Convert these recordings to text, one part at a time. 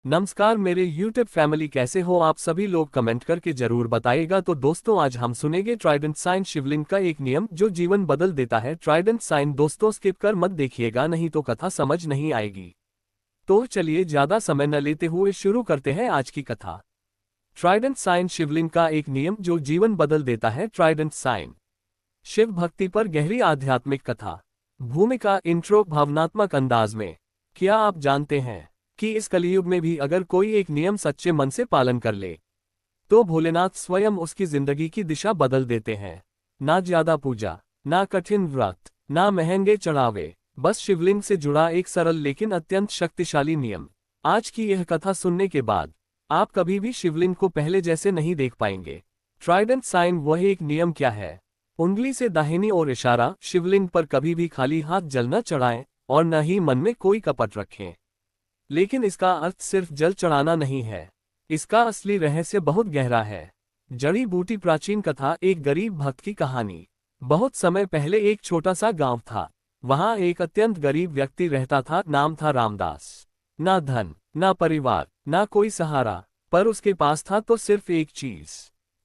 नमस्कार मेरे YouTube family, कैसे हो आप सभी लोग? कमेंट करके जरूर बताइएगा। तो दोस्तों, आज हम सुनेंगे ट्राइडेंट साइन शिवलिंग का एक नियम जो जीवन बदल देता है। ट्राइडेंट साइन दोस्तों स्किप कर मत देखिएगा, नहीं तो कथा समझ नहीं आएगी। तो चलिए ज्यादा समय न लेते हुए शुरू करते हैं आज की कथा। ट्राइडेंट साइन शिवलिंग का एक नियम जो जीवन बदल देता है। ट्राइडेंट साइन शिव भक्ति पर गहरी आध्यात्मिक कथा। भूमिका इंट्रो भावनात्मक अंदाज में। क्या आप जानते हैं कि इस कलियुग में भी अगर कोई एक नियम सच्चे मन से पालन कर ले तो भोलेनाथ स्वयं उसकी जिंदगी की दिशा बदल देते हैं। ना ज्यादा पूजा, ना कठिन व्रत, ना महंगे चढ़ावे, बस शिवलिंग से जुड़ा एक सरल लेकिन अत्यंत शक्तिशाली नियम। आज की यह कथा सुनने के बाद आप कभी भी शिवलिंग को पहले जैसे नहीं देख पाएंगे। ट्राइडेंट साइन वह एक नियम क्या है? उंगली से दाहिनी ओर इशारा। शिवलिंग पर कभी भी खाली हाथ जल न चढ़ाएं और न ही मन में कोई कपट रखें। लेकिन इसका अर्थ सिर्फ जल चढ़ाना नहीं है, इसका असली रहस्य बहुत गहरा है। जड़ी बूटी प्राचीन कथा। एक गरीब भक्त की कहानी। बहुत समय पहले एक छोटा सा गांव था। वहां एक अत्यंत गरीब व्यक्ति रहता था। नाम था रामदास। ना धन, ना परिवार, ना कोई सहारा, पर उसके पास था तो सिर्फ एक चीज,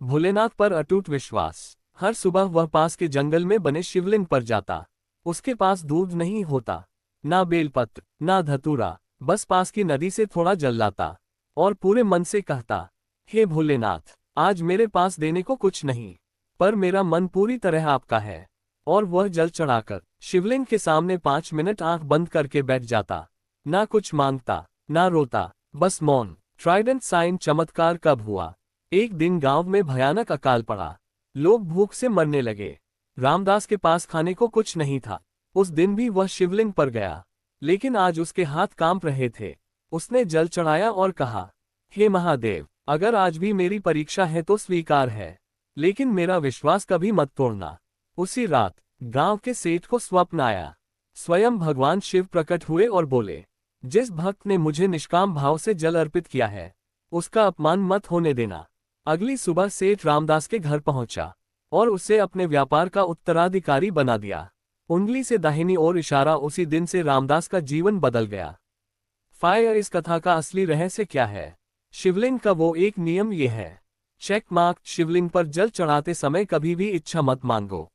भोलेनाथ पर अटूट विश्वास। हर सुबह वह पास के जंगल में बने शिवलिंग पर जाता। उसके पास दूध नहीं होता, ना बेलपत्र, ना धतूरा, बस पास की नदी से थोड़ा जल लाता और पूरे मन से कहता, हे भोलेनाथ, आज मेरे पास देने को कुछ नहीं, पर मेरा मन पूरी तरह आपका है। और वह जल चढ़ाकर शिवलिंग के सामने 5 मिनट आंख बंद करके बैठ जाता। ना कुछ मांगता, ना रोता, बस मौन। ट्राइडेंट साइन चमत्कार कब हुआ? एक दिन गांव में भयानक अकाल पड़ा। लोग भूख से मरने लगे। रामदास के पास खाने को कुछ नहीं था। उस दिन भी वह शिवलिंग पर गया, लेकिन आज उसके हाथ कांप रहे थे। उसने जल चढ़ाया और कहा, हे महादेव, अगर आज भी मेरी परीक्षा है तो स्वीकार है, लेकिन मेरा विश्वास कभी मत तोड़ना। उसी रात गांव के सेठ को स्वप्न आया। स्वयं भगवान शिव प्रकट हुए और बोले, जिस भक्त ने मुझे निष्काम भाव से जल अर्पित किया है, उसका अपमान मत होने देना। अगली सुबह सेठ रामदास के घर पहुंचा और उसे अपने व्यापार का उत्तराधिकारी बना दिया। उंगली से दाहिनी ओर इशारा। उसी दिन से रामदास का जीवन बदल गया। फायर इस कथा का असली रहस्य क्या है? शिवलिंग का वो एक नियम ये है, चेक मार्क। शिवलिंग पर जल चढ़ाते समय कभी भी इच्छा मत मांगो,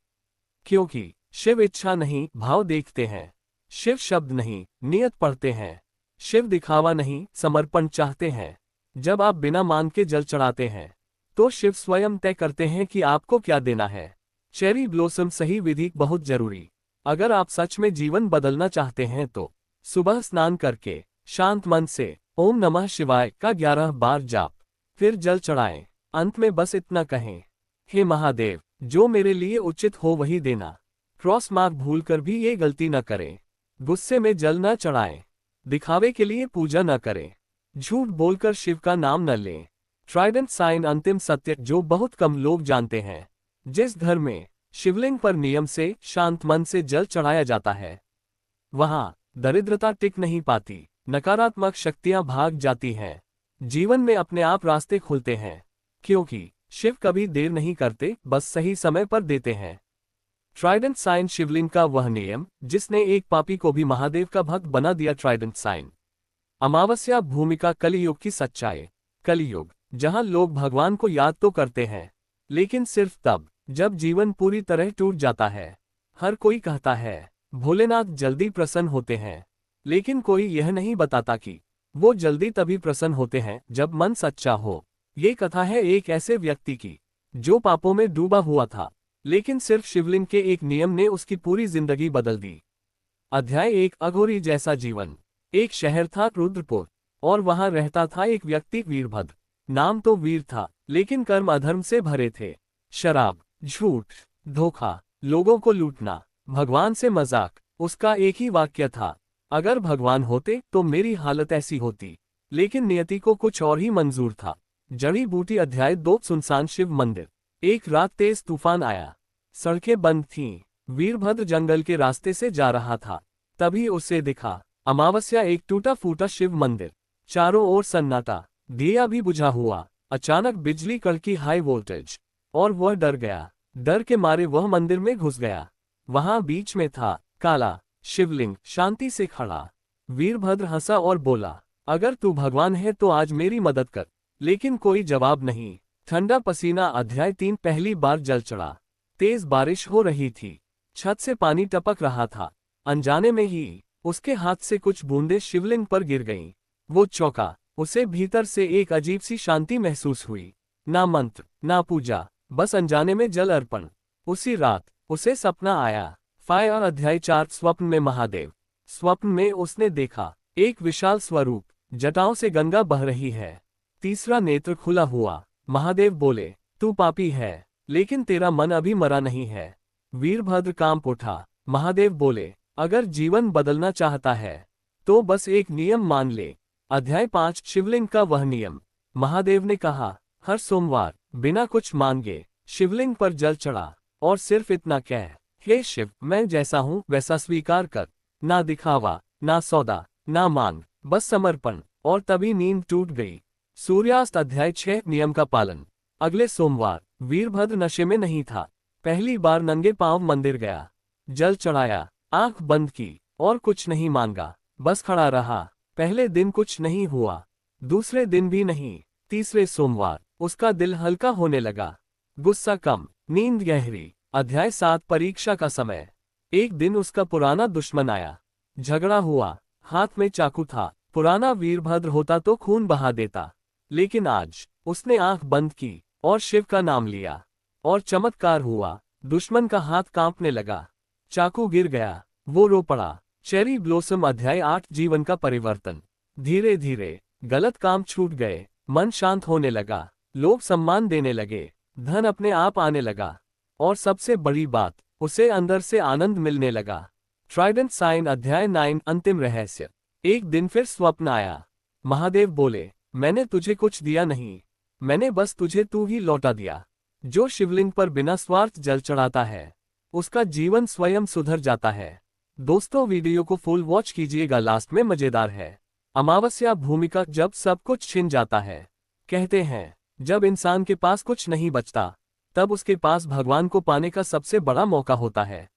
क्योंकि शिव इच्छा नहीं, भाव देखते हैं। शिव शब्द नहीं, नियत पढ़ते हैं। शिव दिखावा नहीं, समर्पण चाहते हैं। जब आप बिना मांग के जल चढ़ाते हैं तो शिव स्वयं तय करते हैं कि आपको क्या देना है। चेरी ब्लॉसम सही विधि बहुत जरूरी। अगर आप सच में जीवन बदलना चाहते हैं तो सुबह स्नान करके शांत मन से ओम नमः शिवाय का 11 बार जाप, फिर जल चढ़ाएं। अंत में बस इतना कहें, हे महादेव, जो मेरे लिए उचित हो वही देना। क्रॉस मार्क भूलकर भी ये गलती न करें। गुस्से में जल न चढ़ाएं। दिखावे के लिए पूजा न करें। झूठ बोलकर शिव का नाम न लें। ट्राइडेंट साइन अंतिम सत्य जो बहुत कम लोग जानते हैं। जिस घर में शिवलिंग पर नियम से शांत मन से जल चढ़ाया जाता है, वहां दरिद्रता टिक नहीं पाती, नकारात्मक शक्तियां भाग जाती हैं। जीवन में अपने आप रास्ते खुलते हैं, क्योंकि शिव कभी देर नहीं करते, बस सही समय पर देते हैं। ट्राइडेंट साइन शिवलिंग का वह नियम जिसने एक पापी को भी महादेव का भक्त बना दिया। ट्राइडेंट साइन अमावस्या भूमिका कलियुग की सच्चाई। कलियुग जहां लोग भगवान को याद तो करते हैं, लेकिन सिर्फ तब जब जीवन पूरी तरह टूट जाता है। हर कोई कहता है भोलेनाथ जल्दी प्रसन्न होते हैं, लेकिन कोई यह नहीं बताता कि वो जल्दी तभी प्रसन्न होते हैं जब मन सच्चा हो। ये कथा है एक ऐसे व्यक्ति की जो पापों में डूबा हुआ था, लेकिन सिर्फ शिवलिंग के एक नियम ने उसकी पूरी जिंदगी बदल दी। अध्याय 1 अघोरी जैसा जीवन। एक शहर था रुद्रपुर, और वहां रहता था एक व्यक्ति वीरभद्र। नाम तो वीर था, लेकिन कर्म अधर्म से भरे थे। शराब, झूठ, धोखा, लोगों को लूटना, भगवान से मजाक। उसका एक ही वाक्य था, अगर भगवान होते तो मेरी हालत ऐसी होती। लेकिन नियति को कुछ और ही मंजूर था। जड़ी बूटी अध्याय 2 सुनसान शिव मंदिर। एक रात तेज तूफान आया। सड़कें बंद थीं। वीरभद्र जंगल के रास्ते से जा रहा था, तभी उसे दिखा अमावस्या, एक टूटा फूटा शिव मंदिर। चारों ओर सन्नाटा, दिया भी बुझा हुआ। अचानक बिजली कड़की, हाई वोल्टेज, और वह डर गया। डर के मारे वह मंदिर में घुस गया। वहां बीच में था काला शिवलिंग शांति से खड़ा। वीरभद्र हंसा और बोला, अगर तू भगवान है तो आज मेरी मदद कर। लेकिन कोई जवाब नहीं। ठंडा पसीना। अध्याय 3। पहली बार जल चढ़ा। तेज बारिश हो रही थी। छत से पानी टपक रहा था। अनजाने में ही उसके हाथ से कुछ बूंदें शिवलिंग पर गिर गईं। वो चौंका। उसे भीतर से एक अजीब सी शांति महसूस हुई। ना मंत्र, ना पूजा, बस अनजाने में जल अर्पण। उसी रात उसे सपना आया। फायर। अध्याय 4। स्वप्न में महादेव। स्वप्न में उसने देखा एक विशाल स्वरूप, जटाओं से गंगा बह रही है। तीसरा नेत्र खुला हुआ। महादेव बोले, तू पापी है, लेकिन तेरा मन अभी मरा नहीं है। वीरभद्र कांप उठा। महादेव बोले, अगर जीवन बदलना चाहता है तो बस एक नियम मान ले। अध्याय 5। शिवलिंग का वह नियम। महादेव ने कहा, हर सोमवार बिना कुछ मांगे शिवलिंग पर जल चढ़ा और सिर्फ इतना कह, हे शिव, मैं जैसा हूं वैसा स्वीकार कर। ना दिखावा, ना सौदा, ना मांग, बस समर्पण। और तभी नींद टूट गई। सूर्यास्त। अध्याय 6। नियम का पालन। अगले सोमवार वीरभद्र नशे में नहीं था। पहली बार नंगे पांव मंदिर गया। जल चढ़ाया, आंख बंद की और कुछ नहीं मांगा, बस खड़ा रहा। पहले दिन कुछ नहीं हुआ, दूसरे दिन भी नहीं। तीसरे सोमवार उसका दिल हल्का होने लगा, गुस्सा कम, नींद गहरी। अध्याय 7। परीक्षा का समय। एक दिन उसका पुराना दुश्मन आया। झगड़ा हुआ, हाथ में चाकू था। पुराना वीरभद्र होता तो खून बहा देता, लेकिन आज उसने आंख बंद की और शिव का नाम लिया, और चमत्कार हुआ। दुश्मन का हाथ कांपने लगा, चाकू गिर गया, वो रो पड़ा। Cherry blossom. अध्याय 8। जीवन का परिवर्तन। धीरे धीरे गलत काम छूट गए, मन शांत होने लगा, लोग सम्मान देने लगे, धन अपने आप आने लगा, और सबसे बड़ी बात, उसे अंदर से आनंद मिलने लगा। Trident sign. अध्याय 9। अंतिम रहस्य। एक दिन फिर स्वप्न आया। महादेव बोले, मैंने तुझे कुछ दिया नहीं, मैंने बस तुझे तू ही लौटा दिया। जो शिवलिंग पर बिना स्वार्थ जल चढ़ाता है उसका जीवन स्वयं सुधर जाता है। दोस्तों, वीडियो को फुल वॉच कीजिएगा, लास्ट में मजेदार है। अमावस्या भूमिका। जब सब कुछ छिन जाता है, कहते हैं जब इंसान के पास कुछ नहीं बचता तब उसके पास भगवान को पाने का सबसे बड़ा मौका होता है।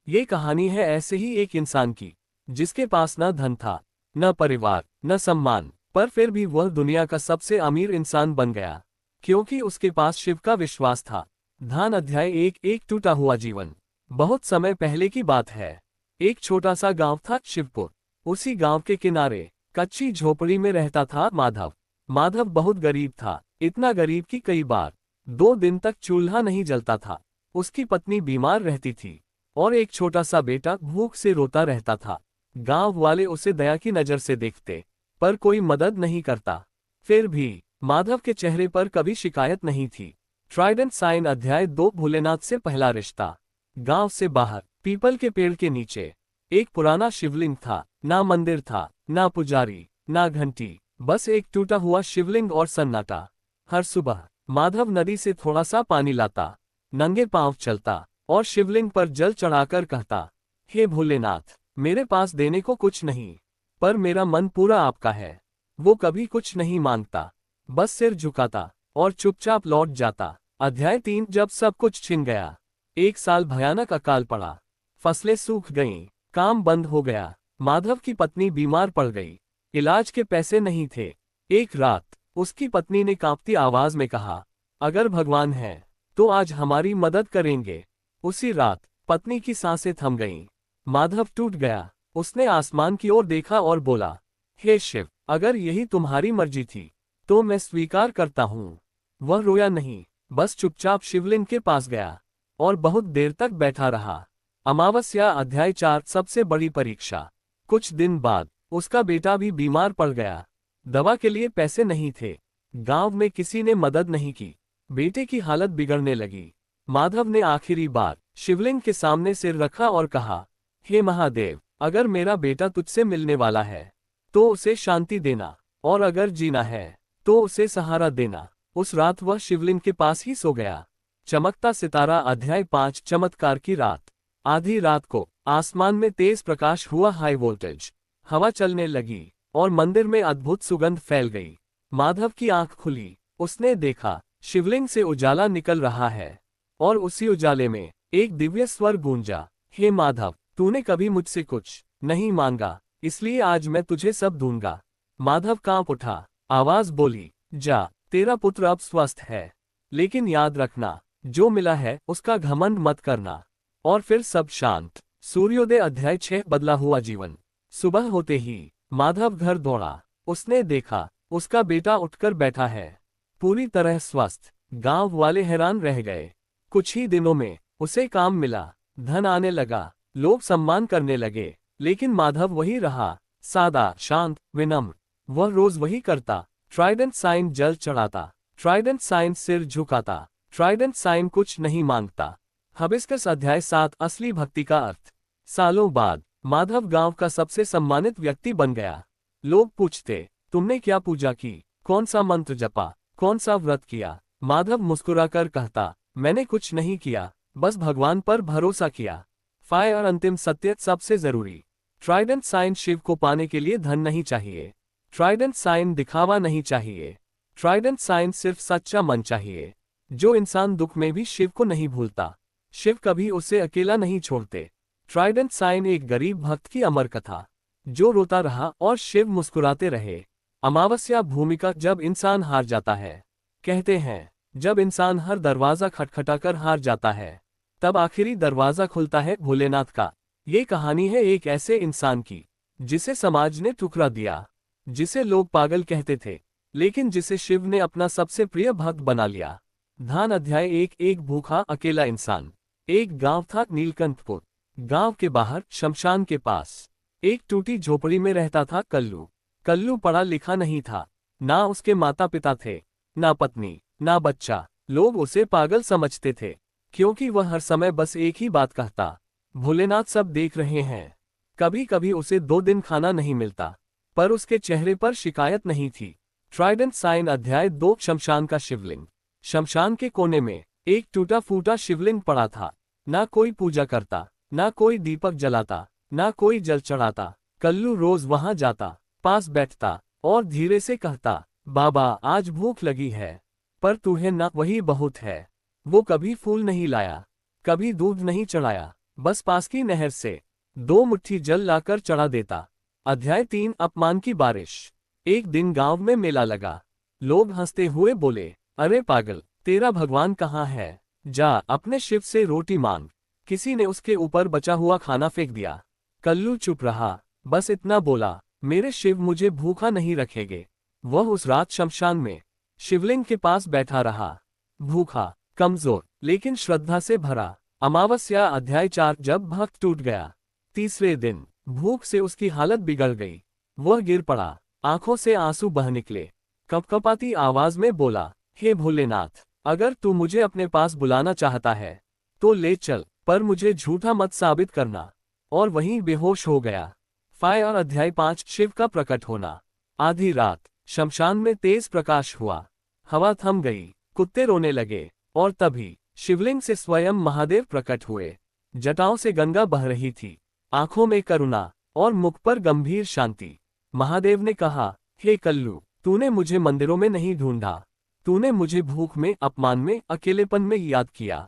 ये कहानी है ऐसे ही एक इंसान की, जिसके पास न धन था, न परिवार, न सम्मान, पर फिर भी वह दुनिया का सबसे अमीर इंसान बन गया, क्योंकि उसके पास शिव का विश्वास था। ध्यान। अध्याय 1। एक टूटा हुआ जीवन। बहुत समय पहले की बात है। एक छोटा सा गांव था, शिवपुर। उसी गांव के किनारे कच्ची झोपड़ी में रहता था माधव। माधव बहुत गरीब था, इतना गरीब कि कई बार 2 दिन तक चूल्हा नहीं जलता था। उसकी पत्नी बीमार रहती थी और एक छोटा सा बेटा भूख से रोता रहता था। गांव वाले उसे दया की नजर से देखते, पर कोई मदद नहीं करता। फिर भी माधव के चेहरे पर कभी शिकायत नहीं थी। Trident sign. अध्याय 2। भोलेनाथ से पहला रिश्ता। गांव से बाहर पीपल के पेड़ के नीचे एक पुराना शिवलिंग था। ना मंदिर था, ना पुजारी, ना घंटी, बस एक टूटा हुआ शिवलिंग और सन्नाटा। हर सुबह माधव नदी से थोड़ा सा पानी लाता, नंगे पांव चलता और शिवलिंग पर जल चढ़ाकर कहता, हे भोलेनाथ, मेरे पास देने को कुछ नहीं, पर मेरा मन पूरा आपका है। वो कभी कुछ नहीं मांगता, बस सिर झुकाता और चुपचाप लौट जाता। अध्याय 3। जब सब कुछ छिन गया। एक साल भयानक अकाल पड़ा, फसलें सूख गईं, काम बंद हो गया। माधव की पत्नी बीमार पड़ गई, इलाज के पैसे नहीं थे। एक रात उसकी पत्नी ने कांपती आवाज में कहा, अगर भगवान है तो आज हमारी मदद करेंगे। उसी रात पत्नी की सांसें थम गईं। माधव टूट गया। उसने आसमान की ओर देखा और बोला, हे शिव, अगर यही तुम्हारी मर्जी थी तो मैं स्वीकार करता हूँ। वह रोया नहीं, बस चुपचाप शिवलिंग के पास गया और बहुत देर तक बैठा रहा। अमावस्या। अध्याय 4। सबसे बड़ी परीक्षा। कुछ दिन बाद उसका बेटा भी बीमार पड़ गया। दवा के लिए पैसे नहीं थे, गांव में किसी ने मदद नहीं की। बेटे की हालत बिगड़ने लगी। माधव ने आखिरी बार शिवलिंग के सामने सिर रखा और कहा, हे महादेव, अगर मेरा बेटा तुझसे मिलने वाला है तो उसे शांति देना, और अगर जीना है तो उसे सहारा देना। उस रात वह शिवलिंग के पास ही सो गया। चमकता सितारा। अध्याय 5। चमत्कार की रात। आधी रात को आसमान में तेज प्रकाश हुआ, हाई वोल्टेज। हवा चलने लगी और मंदिर में अद्भुत सुगंध फैल गई। माधव की आंख खुली। उसने देखा शिवलिंग से उजाला निकल रहा है, और उसी उजाले में एक दिव्य स्वर गूंजा, हे माधव, तूने कभी मुझसे कुछ नहीं मांगा, इसलिए आज मैं तुझे सब दूंगा। माधव कांप उठा, आवाज बोली, जा, तेरा पुत्र अब स्वस्थ है। लेकिन याद रखना, जो मिला है उसका घमंड मत करना। और फिर सब शांत। सूर्योदय अध्याय 6 बदला हुआ जीवन। सुबह होते ही माधव घर दौड़ा। उसने देखा, उसका बेटा उठकर बैठा है, पूरी तरह स्वस्थ। गांव वाले हैरान रह गए। कुछ ही दिनों में उसे काम मिला, धन आने लगा, लोग सम्मान करने लगे। लेकिन माधव वही रहा, सादा, शांत, विनम्र। वह रोज वही करता, ट्राइडेंट साइन जल चढ़ाता, ट्राइडेंट साइन सिर झुकाता, ट्राइडेंट साइन कुछ नहीं मांगता। हबिस्कस अध्याय 7 असली भक्ति का अर्थ। सालों बाद माधव गांव का सबसे सम्मानित व्यक्ति बन गया। लोग पूछते, तुमने क्या पूजा की, कौन सा मंत्र जपा, कौन सा व्रत किया? माधव मुस्कुराकर कहता, मैंने कुछ नहीं किया, बस भगवान पर भरोसा किया। फायर अंतिम सत्य सबसे जरूरी। ट्राइडेंट साइन शिव को पाने के लिए धन नहीं चाहिए। ट्राइडेंट साइन दिखावा नहीं चाहिए। ट्राइडेंट साइन सिर्फ सच्चा मन चाहिए। जो इंसान दुख में भी शिव को नहीं भूलता, शिव कभी उसे अकेला नहीं छोड़ते। ट्राइडेंट साइन एक गरीब भक्त की अमर कथा, जो रोता रहा और शिव मुस्कुराते रहे। अमावस्या भूमिका जब इंसान हार जाता है। कहते हैं, जब इंसान हर दरवाजा खटखटाकर हार जाता है, तब आखिरी दरवाजा खुलता है भोलेनाथ का। ये कहानी है एक ऐसे इंसान की, जिसे समाज ने ठुकरा दिया, जिसे लोग पागल कहते थे, लेकिन जिसे शिव ने अपना सबसे प्रिय भक्त बना लिया। ध्यान अध्याय 1 एक भूखा अकेला इंसान। एक गांव था, नीलकंठपुर। गांव के बाहर शमशान के पास एक टूटी झोपड़ी में रहता था कल्लू। कल्लू पढ़ा लिखा नहीं था, ना उसके माता पिता थे, ना पत्नी, ना बच्चा। लोग उसे पागल समझते थे, क्योंकि वह हर समय बस एक ही बात कहता, भोलेनाथ सब देख रहे हैं। कभी कभी उसे 2 दिन खाना नहीं मिलता, पर उसके चेहरे पर शिकायत नहीं थी। ट्राइडेंट साइन अध्याय 2 शमशान का शिवलिंग। शमशान के कोने में एक टूटा फूटा शिवलिंग पड़ा था। ना कोई पूजा करता, ना कोई दीपक जलाता, ना कोई जल चढ़ाता। कल्लू रोज वहां जाता, पास बैठता और धीरे से कहता, बाबा आज भूख लगी है, पर तुम्हें ना वही बहुत है। वो कभी फूल नहीं लाया, कभी दूध नहीं चढ़ाया, बस पास की नहर से 2 मुट्ठी जल लाकर चढ़ा देता। अध्याय 3 अपमान की बारिश। एक दिन गांव में मेला लगा। लोग हंसते हुए बोले, अरे पागल, तेरा भगवान कहाँ है? जा अपने शिव से रोटी मांग। किसी ने उसके ऊपर बचा हुआ खाना फेंक दिया। कल्लू चुप रहा, बस इतना बोला, मेरे शिव मुझे भूखा नहीं रखेंगे। वह उस रात शमशान में शिवलिंग के पास बैठा रहा, भूखा, कमजोर, लेकिन श्रद्धा से भरा। अमावस्या अध्याय 4 जब भक्त टूट गया। तीसरे दिन भूख से उसकी हालत बिगड़ गई। वह गिर पड़ा, आंखों से आंसू बह निकले। कपकपाती आवाज में बोला, हे भोलेनाथ, अगर तू मुझे अपने पास बुलाना चाहता है तो ले चल, पर मुझे झूठा मत साबित करना। और वहीं बेहोश हो गया। फायर अध्याय 5 शिव का प्रकट होना। आधी रात शमशान में तेज प्रकाश हुआ, हवा थम गई, कुत्ते रोने लगे, और तभी शिवलिंग से स्वयं महादेव प्रकट हुए। जटाओं से गंगा बह रही थी, आंखों में करुणा और मुख पर गंभीर शांति। महादेव ने कहा, हे कल्लू, तूने मुझे मंदिरों में नहीं ढूंढा, तूने मुझे भूख में, अपमान में, अकेलेपन में याद किया।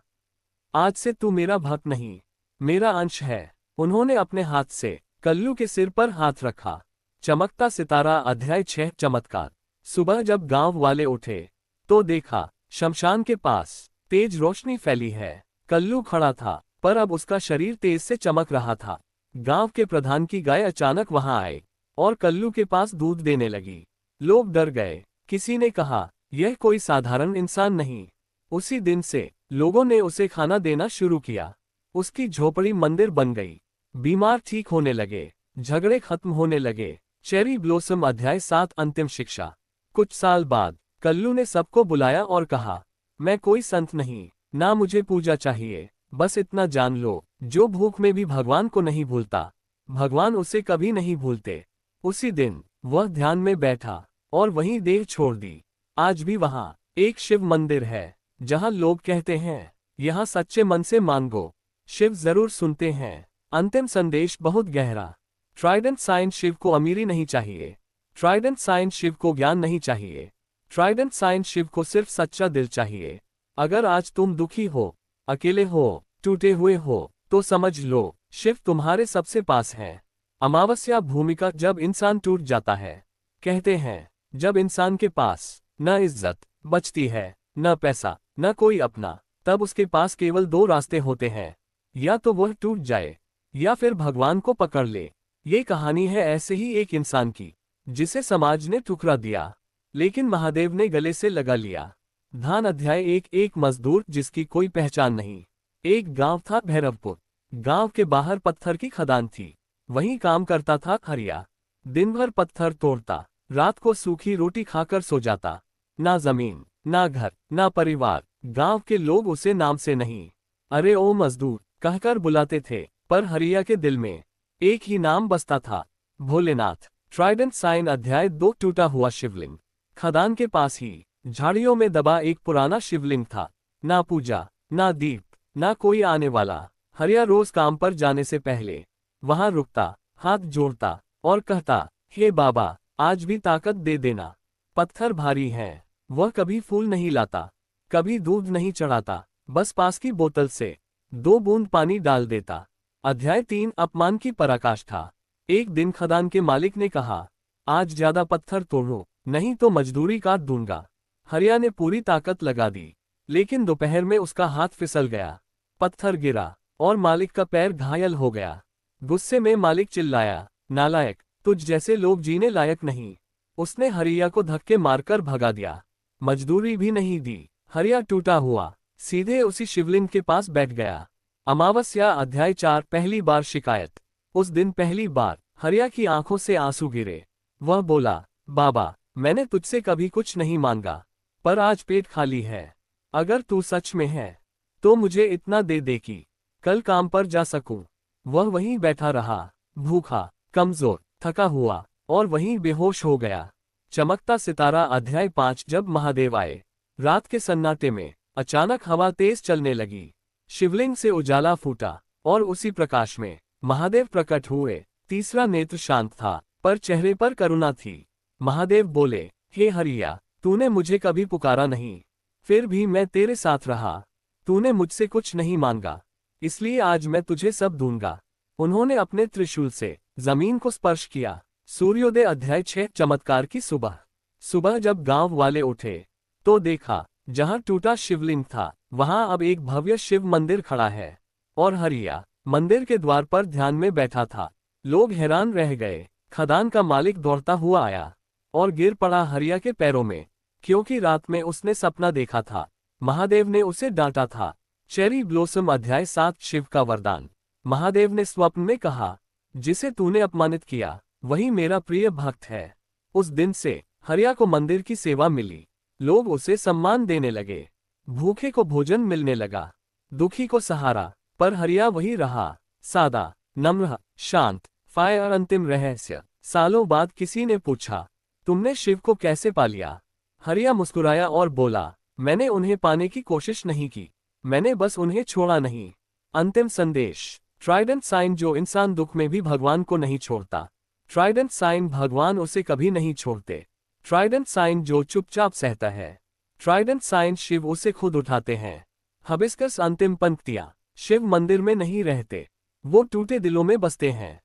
आज से तू मेरा भक्त नहीं, मेरा अंश है। उन्होंने अपने हाथ से कल्लू के सिर पर हाथ रखा। चमकता सितारा अध्याय 6 चमत्कार। सुबह जब गांव वाले उठे तो देखा, शमशान के पास तेज रोशनी फैली है। कल्लू खड़ा था, पर अब उसका शरीर तेज से चमक रहा था। गांव के प्रधान की गाय अचानक वहां आए और कल्लू के पास दूध देने लगी। लोग डर गए। किसी ने कहा, यह कोई साधारण इंसान नहीं। उसी दिन से लोगों ने उसे खाना देना शुरू किया। उसकी झोपड़ी मंदिर बन गई। बीमार ठीक होने लगे, झगड़े खत्म होने लगे। चेरी ब्लॉसम अध्याय 7 अंतिम शिक्षा। कुछ साल बाद कल्लू ने सबको बुलाया और कहा, मैं कोई संत नहीं, ना मुझे पूजा चाहिए, बस इतना जान लो, जो भूख में भी भगवान को नहीं भूलता, भगवान उसे कभी नहीं भूलते। उसी दिन वह ध्यान में बैठा और वहीं देह छोड़ दी। आज भी वहां एक शिव मंदिर है, जहां लोग कहते हैं, यहाँ सच्चे मन से मांगो, शिव जरूर सुनते हैं। अंतिम संदेश बहुत गहरा। ट्राइडेंट साइन शिव को अमीरी नहीं चाहिए। ट्राइडेंट साइन शिव को ज्ञान नहीं चाहिए। ट्राइडेंट साइन शिव को सिर्फ सच्चा दिल चाहिए। अगर आज तुम दुखी हो, अकेले हो, टूटे हुए हो, तो समझ लो, शिव तुम्हारे सबसे पास है। अमावस्या भूमिका जब इंसान टूट जाता है, कहते हैं जब इंसान के पास न इज्जत बचती है, न पैसा, न कोई अपना, तब उसके पास केवल दो रास्ते होते हैं, या तो वह टूट जाए या फिर भगवान को पकड़ ले। ये कहानी है ऐसे ही एक इंसान की, जिसे समाज ने ठुकरा दिया, लेकिन महादेव ने गले से लगा लिया। ध्यान अध्याय एक मजदूर जिसकी कोई पहचान नहीं। एक गांव था भैरवपुर। गांव के बाहर पत्थर की खदान थी, वहीं काम करता था हरिया। दिन भर पत्थर तोड़ता, रात को सूखी रोटी खाकर सो जाता। ना जमीन, ना घर, ना परिवार। गांव के लोग उसे नाम से नहीं, अरे ओ मजदूर कहकर बुलाते थे, पर हरिया के दिल में एक ही नाम बसता था, भोलेनाथ। ट्राइडेंट साइन अध्याय 2 टूटा हुआ शिवलिंग। खदान के पास ही झाड़ियों में दबा एक पुराना शिवलिंग था। ना पूजा, ना दीप, ना कोई आने वाला। हरिया रोज काम पर जाने से पहले वहां रुकता, हाथ जोड़ता और कहता, हे बाबा, आज भी ताकत दे देना। पत्थर भारी हैं। वह कभी फूल नहीं लाता, कभी दूध नहीं चढ़ाता, बस पास की बोतल से 2 बूंद पानी डाल देता। अध्याय 3 अपमान की पराकाष्ठा। एक दिन खदान के मालिक ने कहा, आज ज्यादा पत्थर तोड़ो, नहीं तो मजदूरी काट दूंगा। हरिया ने पूरी ताकत लगा दी, लेकिन दोपहर में उसका हाथ फिसल गया, पत्थर गिरा और मालिक का पैर घायल हो गया। गुस्से में मालिक चिल्लाया, नालायक, तुझ जैसे लोग जीने लायक नहीं। उसने हरिया को धक्के मारकर भगा दिया, मजदूरी भी नहीं दी। हरिया टूटा हुआ सीधे उसी शिवलिंग के पास बैठ गया। अमावस्या अध्याय 4 पहली बार शिकायत। उस दिन पहली बार हरिया की आंखों से आंसू गिरे। वह बोला, बाबा, मैंने तुझसे कभी कुछ नहीं मांगा, पर आज पेट खाली है। अगर तू सच में है तो मुझे इतना दे दे कि कल काम पर जा सकूं। वह वहीं बैठा रहा, भूखा, कमजोर, थका हुआ और वहीं बेहोश हो गया। चमकता सितारा अध्याय 5 जब महादेव आए। रात के सन्नाटे में अचानक हवा तेज चलने लगी, शिवलिंग से उजाला फूटा और उसी प्रकाश में महादेव प्रकट हुए। तीसरा नेत्र शांत था, पर चेहरे पर करुणा थी। महादेव बोले, हे हरिया, तूने मुझे कभी पुकारा नहीं, फिर भी मैं तेरे साथ रहा। तूने मुझसे कुछ नहीं मांगा, इसलिए आज मैं तुझे सब दूंगा। उन्होंने अपने त्रिशूल से जमीन को स्पर्श किया। सूर्योदय अध्याय 6 चमत्कार की सुबह। सुबह जब गांव वाले उठे तो देखा, जहां टूटा शिवलिंग था वहां अब एक भव्य शिव मंदिर खड़ा है, और हरिया मंदिर के द्वार पर ध्यान में बैठा था। लोग हैरान रह गए। खदान का मालिक दौड़ता हुआ आया और गिर पड़ा हरिया के पैरों में, क्योंकि रात में उसने सपना देखा था। महादेव ने उसे डांटा था। चेरी ब्लॉसम अध्याय 7 शिव का वरदान। महादेव ने स्वप्न में कहा, जिसे तूने अपमानित किया वही मेरा प्रिय भक्त है। उस दिन से हरिया को मंदिर की सेवा मिली। लोग उसे सम्मान देने लगे। भूखे को भोजन मिलने लगा, दुखी को सहारा। पर हरिया वही रहा, सादा, नम्र, शांत। फायर अंतिम रहस्य। सालों बाद किसी ने पूछा, तुमने शिव को कैसे पा लिया? हरिया मुस्कुराया और बोला, मैंने उन्हें पाने की कोशिश नहीं की, मैंने बस उन्हें छोड़ा नहीं। अंतिम संदेश। ट्राइडेंट साइन जो इंसान दुख में भी भगवान को नहीं छोड़ता, ट्राइडेंट साइन भगवान उसे कभी नहीं छोड़ते। ट्राइडेंट साइन जो चुपचाप सहता है, ट्राइडेंट साइन शिव उसे खुद उठाते हैं। हबिस्कस अंतिम पंक्तियां। शिव मंदिर में नहीं रहते, वो टूटे दिलों में बसते हैं।